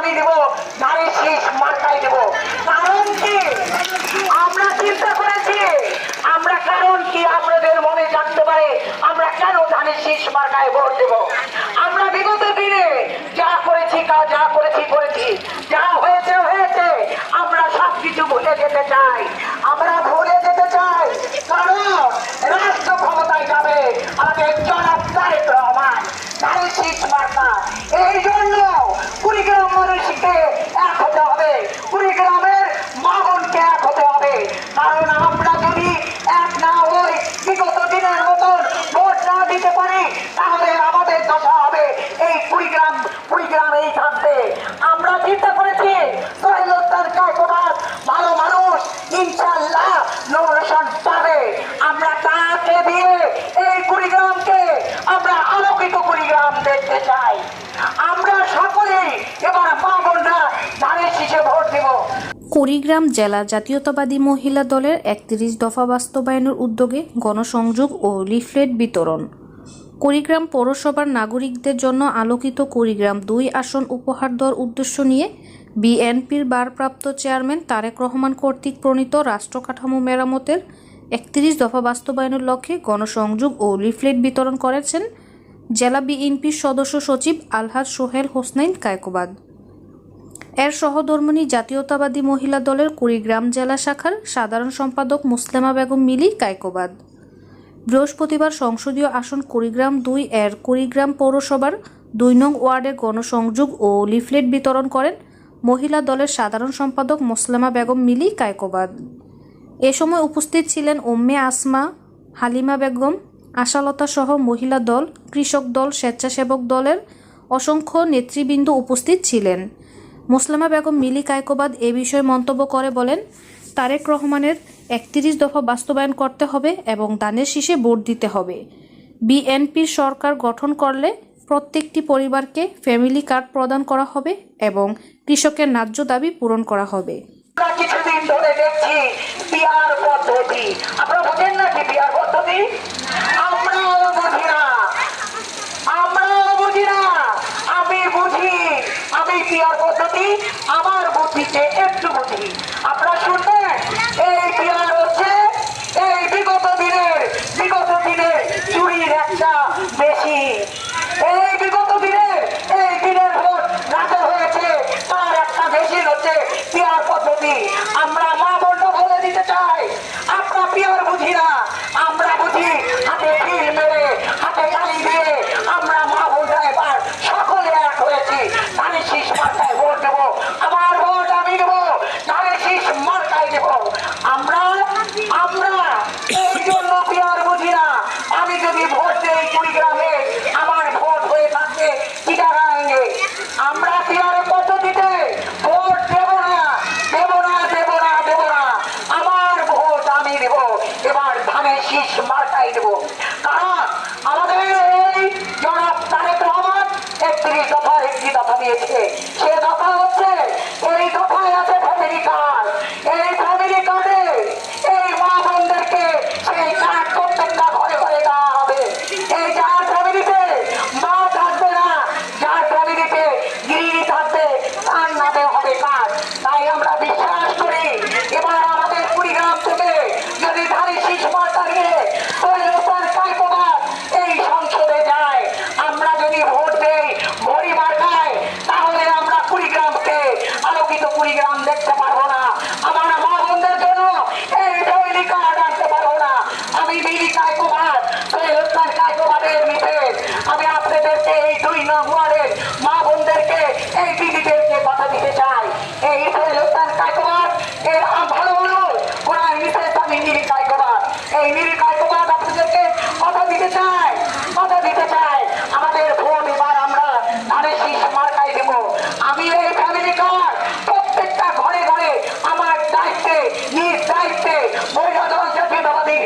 আমি দেব, ধানের শীষ মার্কায় দেব। কারণ কি আমরা চিন্তা করেছি, আমরা কারণ কি আপনাদের মনে জানতে পারে আমরা কেন ধানের শীষ মার্কায় ভোট দেব। আমরা বিগত দিনে যা করেছি করেছি, যা হয়েছে হয়েছে, আমরা সবকিছু ভুলে যেতে চাই। আমরা ভুলে যেতে চাই, কারণ রাষ্ট্র ক্ষমতায় যাবে আমাদের জনাব তারেক রহমান, ধানের শীষ মার্কা। এই জন্য কুড়িগ্রাম মানুষকে এক হতে হবে, কুড়িগ্রামের মা বোনকে এক হতে হবে। কারণ আমরা যদি এক না হই, বিগত দিনের মতন ভোট না দিতে পারি, তাহলে আমাদের দশা হবে এই কুড়িগ্রামেই থাকবে। আমরা চিন্তা করেছি ভালো মানুষ ইনশাল্লাহ নমিনেশন পাবে। আমরা তাকে দিয়ে এই কুড়িগ্রামকে আমরা আলোকিত কুড়িগ্রাম দেখতে চাই। আমরা সকলেই এবার মা বোনরা ধানের শীষে ভোট দেব। কুড়িগ্রাম জেলা জাতীয়তাবাদী মহিলা দলের ৩১ দফা বাস্তবায়নের উদ্যোগে গণসংযোগ ও লিফলেট বিতরণ। কুড়িগ্রাম পৌরসভার নাগরিকদের জন্য আলোকিত কুড়িগ্রাম ২ আসন উপহার দেওয়ার উদ্দেশ্য নিয়ে বিএনপির ভারপ্রাপ্ত চেয়ারম্যান তারেক রহমান কর্তৃক প্রণীত রাষ্ট্র কাঠামো মেরামতের ৩১ দফা বাস্তবায়নের লক্ষ্যে গণসংযোগ ও লিফলেট বিতরণ করেছেন জেলা বিএনপির সদস্য সচিব আলহাজ সোহেল হোসনাইন কায়কোবাদ। এর সহধর্মিণী জাতীয়তাবাদী মহিলা দলের কুড়িগ্রাম জেলা শাখার সাধারণ সম্পাদক মুসলেমা বেগম মিলি কায়কোবাদ বৃহস্পতিবার সংসদীয় আসন কুড়িগ্রাম ২ এর কুড়িগ্রাম পৌরসভার ২ নং ওয়ার্ডে গণসংযোগ ও লিফলেট বিতরণ করেন মহিলা দলের সাধারণ সম্পাদক মুসলেমা বেগম মিলি কায়কোবাদ। এ সময় উপস্থিত ছিলেন উম্মে আসমা, হালিমা বেগম, আশালতা সহ মহিলা দল, কৃষক দল, স্বেচ্ছাসেবক দলের অসংখ্য নেতৃবৃন্দ উপস্থিত ছিলেন। মুসলেমা বেগম মিলি কায়কোবাদ এ বিষয়ে মন্তব্য করে বলেন, তারেক রহমানের ৩১ দফা বাস্তবায়ন করতে হবে এবং ধানের শীষে ভোট দিতে হবে। বিএনপির সরকার গঠন করলে প্রত্যেকটি পরিবারকে ফ্যামিলি কার্ড প্রদান করা হবে এবং কৃষকের ন্যায্য দাবি পূরণ করা হবে। কিছুদিন ধরে দেখছি বিয়ার পদ্ধতি, আপনারা বুঝেন না কি বিয়ার পদ্ধতি? আমরাও বুঝি না, আমি বুঝি। আমি বিয়ার পদ্ধতি আমার বুদ্ধিতে একটু বুঝি। আপনারা শুনবেন, এই বিয়ার হচ্ছে এই বিগত দিনের চুরির একটা বেশি। এই বিগত দিনের ভোট রাতে হয়েছে, তার একটা বেশি হচ্ছে বিয়ার পদ্ধতি। আমরা মা বোনটা বলে দিতে চাই, আপনারা বিয়ার বুঝি না, আমরা বুঝি হাতে ঢিল মেরে, হাতে তালি দিয়ে আমরা মা বোনটা এবার সকলে এক হয়েছি। ধানের শীষ মার্কায় ভোট দেবো, আমার ভোট আমি দেবো, ধানের শীষ মার্কায় দেবো। আমরা এই জন্য বিয়ার বুঝি না। আমি যদি ভোট দেই কুড়িগ্রামে, আমার ভোট হয়ে থাকবে চিটাগাঙ্গে। আমরা বিয়ারের পদ্ধতিতে ভোট দেব না। আমার ভোট আমি দেব, এবার ধানের শীষ মার্কায় দেব। কারণ আমাদের এই জনাব তারেক রহমান ৩১ দফার একটি দফা দিয়েছে। সে দফা হচ্ছে, এই দফায় আছে ফ্যামিলি কার্ড। এই ফ্যামিলি কার্ডে এই মা বোনদেরকে সেই কার্ড প্রত্যেকটা ঘরে ঘরে দেওয়া হবে। এই যার ফ্যামিলিতে মা থাকবে না, যার ফ্যামিলিতে গৃহিণী থাকবে, তার নামে হবে কার্ড। তাই আমরা বিশ্বাস করি, এবার আমাদের কুড়িগ্রাম থেকে যদি ধানের শীষ মার্কা নিয়ে এই সংসদে যায়, আমরা যদি ভোট দেই ভরি মার্কায়, তাহলে আমরা কুড়িগ্রামকে আলোকিত কুড়িগ্রাম দেখতে পারবো না। আমার মা বোনদের জন্য এই ফ্যামিলি কার্ড আনতে পারবো না। আমি মিলি কায়কোবাদ, কায়কোবাদের মিসেস, আমি আপনাদেরকে এই ২ নং ওয়ার্ডের মা বোনদেরকে, এই দিদিদেরকে কথা দিতে চাই। এই কায়কোবাদ এর ভালো মানুষ, ওনার মিসেস আমি মিলি কায়কোবাদ। এই মিলি কায়কোবাদ আপনাদেরকে কথা দিতে চাই। আমাদের ভোট এবার আমরা ধানের শীষ মার্কায় দেব। আমি এই ফ্যামিলি কার্ড প্রত্যেকটা ঘরে ঘরে আমার দায়িত্বে, নিজ দায়িত্বে মহিলা দল জাতীয়তাবাদী